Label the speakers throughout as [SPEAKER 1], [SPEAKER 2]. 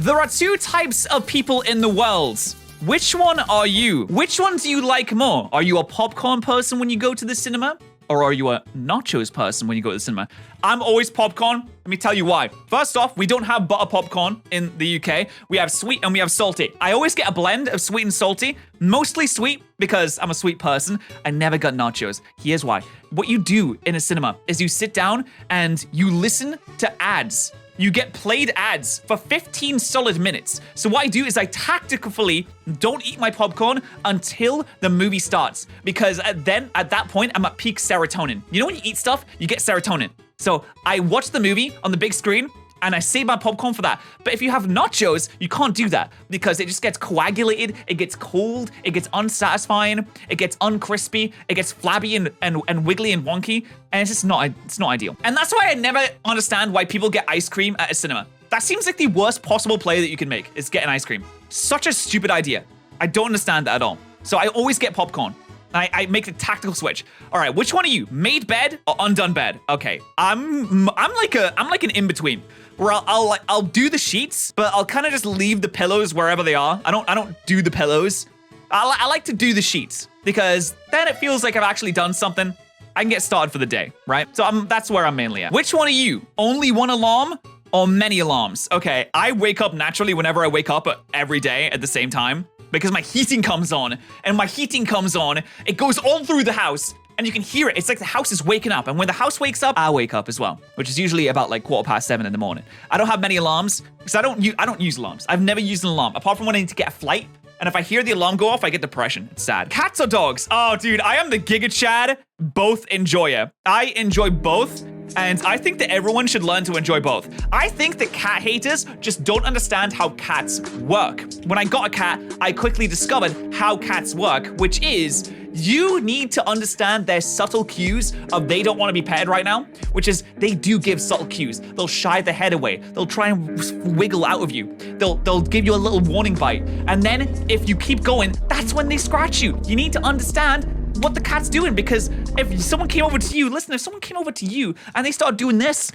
[SPEAKER 1] There are two types of people in the world. Which one are you? Which one do you like more? Are you a popcorn person when you go to the cinema? Or are you a nachos person when you go to the cinema? I'm always popcorn. Let me tell you why. First off, we don't have butter popcorn in the UK. We have sweet and we have salty. I always get a blend of sweet and salty. Mostly sweet because I'm a sweet person. I never got nachos. Here's why. What you do in a cinema is you sit down and you listen to ads. You get played ads for 15 solid minutes. So what I do is I tactically don't eat my popcorn until the movie starts. Because at that point, I'm at peak serotonin. You know when you eat stuff, you get serotonin. So I watch the movie on the big screen and I save my popcorn for that. But if you have nachos, you can't do that because it just gets coagulated, it gets cold, it gets unsatisfying, it gets uncrispy, it gets flabby and wiggly and wonky, and it's just not ideal. And that's why I never understand why people get ice cream at a cinema. That seems like the worst possible play that you can make is get an ice cream. Such a stupid idea. I don't understand that at all. So I always get popcorn. I make the tactical switch. All right, which one are you? Made bed or undone bed? Okay, I'm like an in-between. Where I'll do the sheets, but I'll kind of just leave the pillows wherever they are. I don't do the pillows. I like to do the sheets because then it feels like I've actually done something. I can get started for the day, right? So that's where I'm mainly at. Which one are you? Only one alarm or many alarms? Okay, I wake up naturally whenever I wake up every day at the same time because my heating comes on, and my heating comes on, it goes all through the house. And you can hear it. It's like the house is waking up. And when the house wakes up, I wake up as well, which is usually about like 7:15 in the morning. I don't have many alarms because I don't use alarms. I've never used an alarm apart from when I need to get a flight. And if I hear the alarm go off, I get depression. It's sad. Cats or dogs? Oh, dude, I am the Giga Chad both enjoyer. I enjoy both. And I think that everyone should learn to enjoy both. I think that cat haters just don't understand how cats work. When I got a cat, I quickly discovered how cats work, which is you need to understand their subtle cues of they don't want to be petted right now, which is they do give subtle cues. They'll shy their head away. They'll try and wiggle out of you. They'll give you a little warning bite. And then if you keep going, that's when they scratch you. You need to understand what the cat's doing, because if someone came over to you, listen, if someone came over to you and they started doing this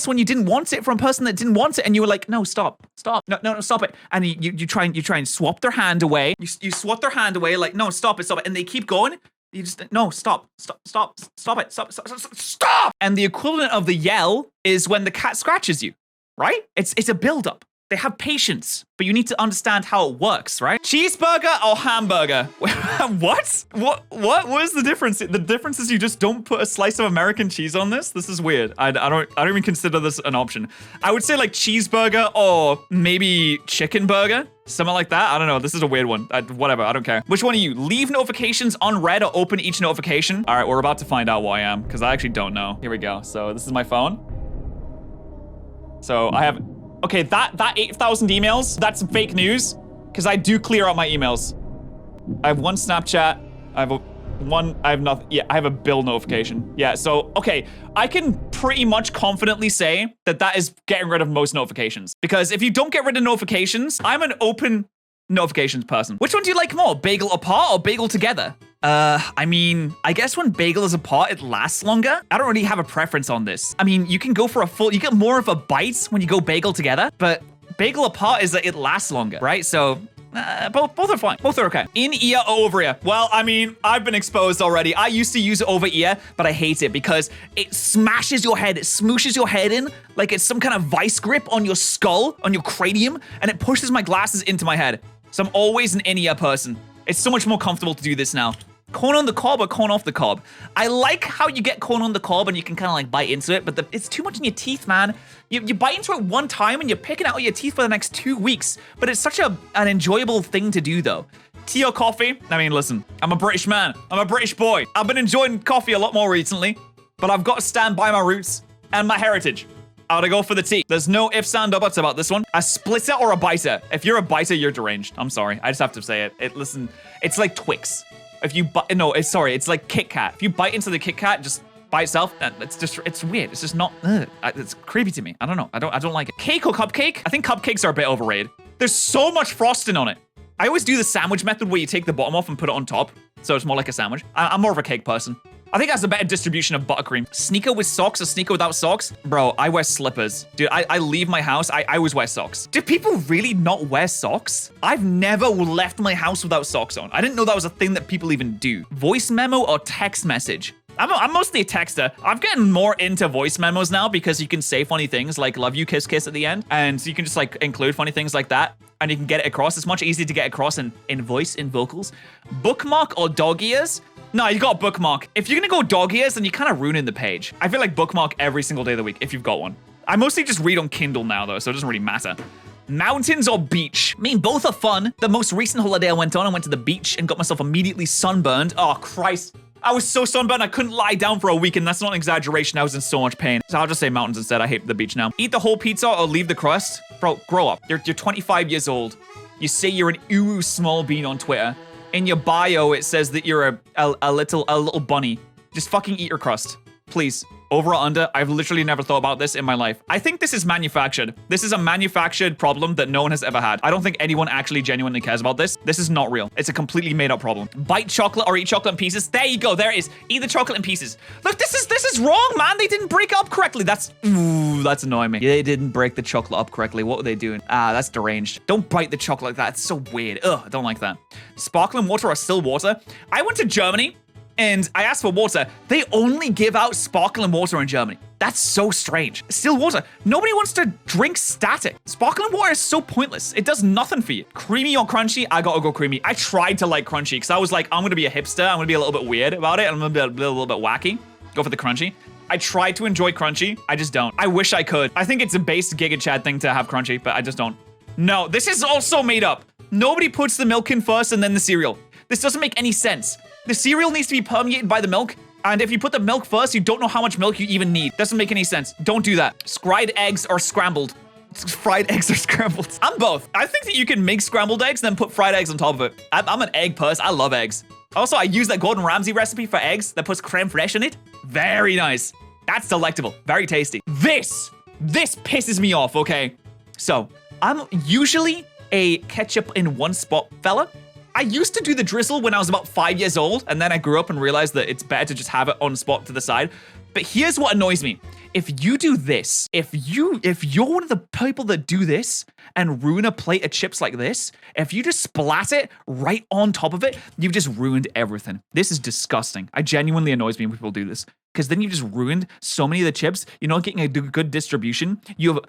[SPEAKER 1] when you didn't want it from a person that didn't want it, and you were like, no, stop, no, stop it. And you try and swap their hand away. You swap their hand away, like, no, stop it. And they keep going. You just, no, stop it. And the equivalent of the yell is when the cat scratches you, right? It's a build-up. They have patience, but you need to understand how it works, right? Cheeseburger or hamburger? What? What is the difference? The difference is you just don't put a slice of American cheese on this. This is weird. I don't even consider this an option. I would say like cheeseburger or maybe chicken burger. Something like that. I don't know. This is a weird one. Whatever. I don't care. Which one are you? Leave notifications on red or open each notification? All right, we're about to find out what I am because I actually don't know. Here we go. So this is my phone. So I have... Okay, that 8,000 emails, that's fake news, because I do clear out my emails. I have one Snapchat, I have nothing, yeah, I have a bill notification. Yeah, so, okay, I can pretty much confidently say that is getting rid of most notifications. Because if you don't get rid of notifications, I'm an open notifications person. Which one do you like more, bagel apart or bagel together? I mean, I guess when bagel is apart, it lasts longer. I don't really have a preference on this. I mean, you can go for you get more of a bite when you go bagel together, but bagel apart is that it lasts longer, right? So, both are fine. Both are okay. In ear or over ear? Well, I mean, I've been exposed already. I used to use it over ear, but I hate it because it smashes your head. It smooshes your head in like it's some kind of vice grip on your skull, on your cranium, and it pushes my glasses into my head. So I'm always an in-ear person. It's so much more comfortable to do this now. Corn on the cob or corn off the cob? I like how you get corn on the cob and you can kind of like bite into it, but it's too much in your teeth, man. You bite into it one time and you're picking out your teeth for the next 2 weeks, but it's such an enjoyable thing to do though. Tea or coffee? I mean, listen, I'm a British man. I'm a British boy. I've been enjoying coffee a lot more recently, but I've got to stand by my roots and my heritage. I gotta go for the tea. There's no ifs and or buts about this one. A splitter or a biter? If you're a biter, you're deranged. I'm sorry. I just have to say it. Listen, it's like Twix. If you bite, no, it's like Kit Kat. If you bite into the Kit Kat just by itself, it's weird. It's just not, it's creepy to me. I don't know. I don't like it. Cake or cupcake? I think cupcakes are a bit overrated. There's so much frosting on it. I always do the sandwich method where you take the bottom off and put it on top. So it's more like a sandwich. I'm more of a cake person. I think that's a better distribution of buttercream. Sneaker with socks or sneaker without socks? Bro, I wear slippers. Dude, I leave my house, I always wear socks. Do people really not wear socks? I've never left my house without socks on. I didn't know that was a thing that people even do. Voice memo or text message? I'm mostly a texter. I'm getting more into voice memos now because you can say funny things like love you, kiss, kiss at the end. And so you can just like include funny things like that and you can get it across. It's much easier to get across in voice, in vocals. Bookmark or dog ears? No, you got bookmark. If you're gonna go dog ears, then you're kind of ruining the page. I feel like bookmark every single day of the week if you've got one. I mostly just read on Kindle now though, so it doesn't really matter. Mountains or beach? I mean, both are fun. The most recent holiday I went to the beach and got myself immediately sunburned. Oh, Christ. I was so sunburned I couldn't lie down for a week, and that's not an exaggeration. I was in so much pain. So I'll just say mountains instead. I hate the beach now. Eat the whole pizza or leave the crust? Bro, grow up. You're 25 years old. You say you're an ooh small bean on Twitter. In your bio, it says that you're a little bunny. Just fucking eat your crust. Please. Over or under? I've literally never thought about this in my life. I think this is manufactured. This is a manufactured problem that no one has ever had. I don't think anyone actually genuinely cares about this. This is not real. It's a completely made up problem. Bite chocolate or eat chocolate in pieces? There you go. There it is. Eat the chocolate in pieces. Look, this is wrong, man. They didn't break up correctly. That's annoying me. They didn't break the chocolate up correctly. What were they doing? That's deranged. Don't bite the chocolate like that. It's so weird. Ugh, I don't like that. Sparkling water or still water? I went to Germany and I asked for water. They only give out sparkling water in Germany. That's so strange. Still water. Nobody wants to drink static. Sparkling water is so pointless. It does nothing for you. Creamy or crunchy? I gotta go creamy. I tried to like crunchy because I was like, I'm gonna be a hipster. I'm gonna be a little bit weird about it. I'm gonna be a little bit wacky. Go for the crunchy. I tried to enjoy crunchy. I just don't. I wish I could. I think it's a base Giga Chad thing to have crunchy, but I just don't. No, this is also made up. Nobody puts the milk in first and then the cereal. This doesn't make any sense. The cereal needs to be permeated by the milk, and if you put the milk first, you don't know how much milk you even need. Doesn't make any sense. Don't do that. Fried eggs or scrambled? Fried eggs or scrambled? I'm both. I think that you can make scrambled eggs and then put fried eggs on top of it. I'm an egg person. I love eggs. Also, I use that Gordon Ramsay recipe for eggs that puts creme fraiche in it. Very nice. That's delectable. Very tasty. This pisses me off, okay? So, I'm usually a ketchup in one spot fella. I used to do the drizzle when I was about 5 years old, and then I grew up and realized that it's better to just have it on spot to the side. But here's what annoys me. If you do this, if you're one of the people that do this and ruin a plate of chips like this, if you just splat it right on top of it, you've just ruined everything. This is disgusting. It genuinely annoys me when people do this. Because then you just ruined so many of the chips. You're not getting a good distribution. You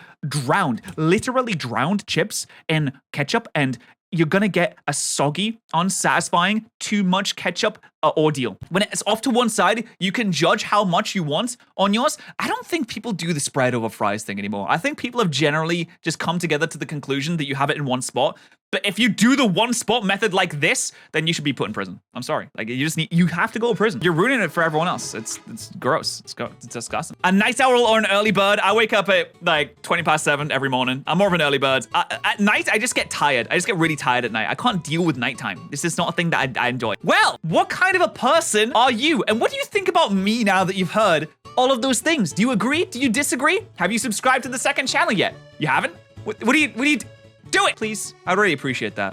[SPEAKER 1] have literally drowned chips in ketchup, and you're gonna get a soggy, unsatisfying, too much ketchup ordeal. When it's off to one side, you can judge how much you want on yours. I don't think people do the spread over fries thing anymore. I think people have generally just come together to the conclusion that you have it in one spot. But if you do the one spot method like this, then you should be put in prison. I'm sorry. Like, you have to go to prison. You're ruining it for everyone else. It's gross. It's disgusting. A night owl or an early bird? I wake up at like 7:20 every morning. I'm more of an early bird. At night, I just get tired. I just get really tired at night. I can't deal with nighttime. This is not a thing that I enjoy. Well, what kind of a person are you? And what do you think about me now that you've heard all of those things? Do you agree? Do you disagree? Have you subscribed to the second channel yet? You haven't? What do you do it, please. I'd really appreciate that.